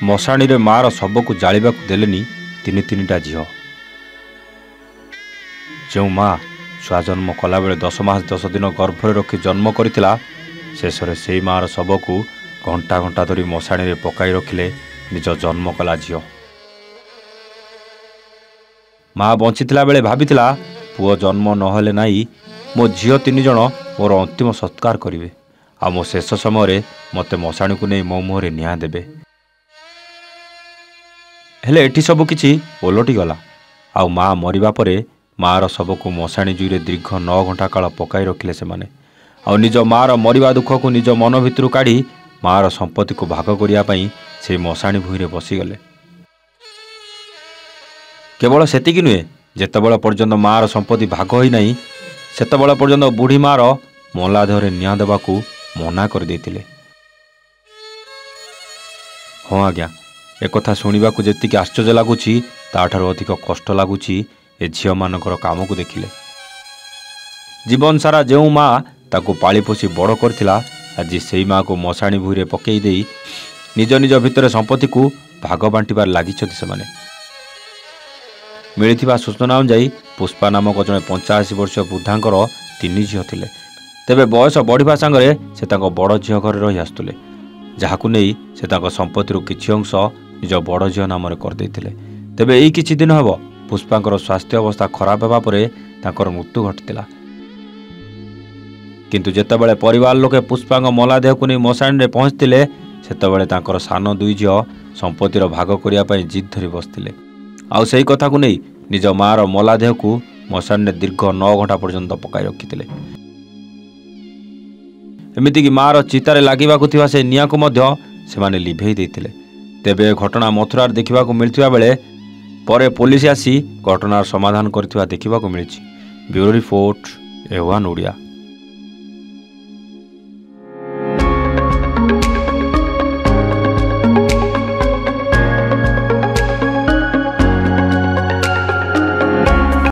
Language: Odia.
ମଶାଣୀରେ ମାର ଶବକୁ ଜାଳିବାକୁ ଦେଲେନି ତିନିଟା ଝିଅ। ଯେଉଁ ମା ଛୁଆ ଜନ୍ମ କଲାବେଳେ 10 ମାସ 10 ଦିନ ଗର୍ଭରେ ରଖି ଜନ୍ମ କରିଥିଲା, ଶେଷରେ ସେଇ ମାର ଶବକୁ ଘଣ୍ଟା ଘଣ୍ଟା ଧରି ମଶାଣୀରେ ପକାଇ ରଖିଲେ ନିଜ ଜନ୍ମ କଲା ଝିଅ। ମା ବଞ୍ଚିଥିଲା ବେଳେ ଭାବିଥିଲା, ପୁଅ ଜନ୍ମ ନହେଲେ ନାହିଁ ମୋ ଝିଅ 3 ଜଣ ମୋର ଅନ୍ତିମ ସତ୍କାର କରିବେ, ଆଉ ମୋ ଶେଷ ସମୟରେ ମୋତେ ମଶାଣୀକୁ ନେଇ ମୋ ମୁହଁରେ ନିଆଁ ଦେବେ। ହେଲେ ଏଠି ସବୁ କିଛି ଓଲଟିଗଲା। ଆଉ ମା ମରିବା ପରେ ମାର ଶବକୁ ମଶାଣୀ ଜୁଇରେ ଦୀର୍ଘ 9 ଘଣ୍ଟା କାଳ ପକାଇ ରଖିଲେ ସେମାନେ। ଆଉ ନିଜ ମାର ମରିବା ଦୁଃଖକୁ ନିଜ ମନ ଭିତରୁ କାଢ଼ି ମାର ସମ୍ପତ୍ତିକୁ ଭାଗ କରିବା ପାଇଁ ସେଇ ମଶାଣୀ ଭୂଇଁରେ ବସିଗଲେ। କେବଳ ସେତିକି ନୁହେଁ, ଯେତେବେଳେ ପର୍ଯ୍ୟନ୍ତ ମାର ସମ୍ପତ୍ତି ଭାଗ ହୋଇନାହିଁ ସେତେବେଳେ ପର୍ଯ୍ୟନ୍ତ ବୁଢ଼ୀ ମାର ମଲା ଦେହରେ ନିଆଁ ଦେବାକୁ ମନା କରିଦେଇଥିଲେ। ହଁ ଆଜ୍ଞା, ଏକଥା ଶୁଣିବାକୁ ଯେତିକି ଆଶ୍ଚର୍ଯ୍ୟ ଲାଗୁଛି ତାଠାରୁ ଅଧିକ କଷ୍ଟ ଲାଗୁଛି ଏ ଝିଅମାନଙ୍କର କାମକୁ ଦେଖିଲେ। ଜୀବନ ସାରା ଯେଉଁ ମା ତାକୁ ପାଳି ପୋଷି ବଡ଼ କରିଥିଲା, ଆଜି ସେଇ ମାକୁ ମଶାଣୀ ଭୂଇଁରେ ପକାଇ ଦେଇ ନିଜ ନିଜ ଭିତରେ ସମ୍ପତ୍ତିକୁ ଭାଗ ବାଣ୍ଟିବାରେ ଲାଗିଛନ୍ତି ସେମାନେ। ମିଳିଥିବା ସୂଚନା ଅନୁଯାୟୀ ପୁଷ୍ପା ନାମକ ଜଣେ 85 ବର୍ଷୀୟ ବୃଦ୍ଧାଙ୍କର 3 ଝିଅ ଥିଲେ। ତେବେ ବୟସ ବଢ଼ିବା ସାଙ୍ଗରେ ସେ ତାଙ୍କ ବଡ଼ ଝିଅ ଘରେ ରହି ଆସୁଥିଲେ, ଯାହାକୁ ନେଇ ସେ ତାଙ୍କ ସମ୍ପତ୍ତିରୁ କିଛି ଅଂଶ ନିଜ ବଡ଼ ଝିଅ ନାମରେ କରିଦେଇଥିଲେ। ତେବେ ଏଇ କିଛି ଦିନ ହେବ ପୁଷ୍ପାଙ୍କର ସ୍ୱାସ୍ଥ୍ୟ ଅବସ୍ଥା ଖରାପ ହେବା ପରେ ତାଙ୍କର ମୃତ୍ୟୁ ଘଟିଥିଲା। କିନ୍ତୁ ଯେତେବେଳେ ପରିବାର ଲୋକେ ପୁଷ୍ପାଙ୍କ ମଲା ଦେହକୁ ନେଇ ମଶାଣୀରେ ପହଞ୍ଚିଥିଲେ, ସେତେବେଳେ ତାଙ୍କର ସାନ 2 ଝିଅ ସମ୍ପତ୍ତିର ଭାଗ କରିବା ପାଇଁ ଜିଦ୍ ଧରି ବସିଥିଲେ। ଆଉ ସେଇ କଥାକୁ ନେଇ ନିଜ ମାର ମଲା ଦେହକୁ ମଶାଣୀରେ ଦୀର୍ଘ 9 ଘଣ୍ଟା ପର୍ଯ୍ୟନ୍ତ ପକାଇ ରଖିଥିଲେ। ଏମିତିକି ମାର ଚିତାରେ ଲାଗିବାକୁ ଥିବା ସେ ନିଆଁକୁ ମଧ୍ୟ ସେମାନେ ଲିଭେଇ ଦେଇଥିଲେ। ତେବେ ଏ ଘଟଣା ମଥୁରାରେ ଦେଖିବାକୁ ମିଳିଥିବା ବେଳେ ପରେ ପୋଲିସ ଆସି ଘଟଣାର ସମାଧାନ କରିଥିବା ଦେଖିବାକୁ ମିଳିଛି। Bureau report A1 Odia.